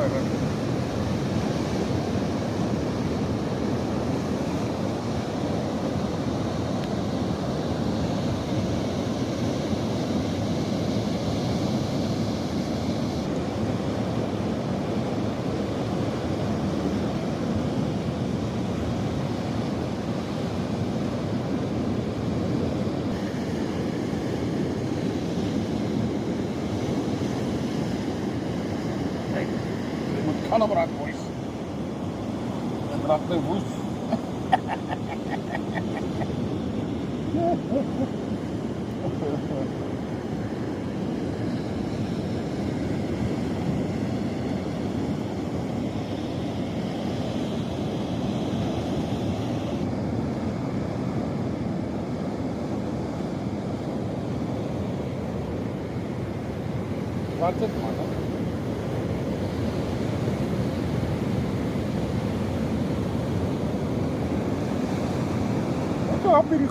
right. Kijk, je moet kannen brak, boys. En brak de woest. Wat het man? Wat heb je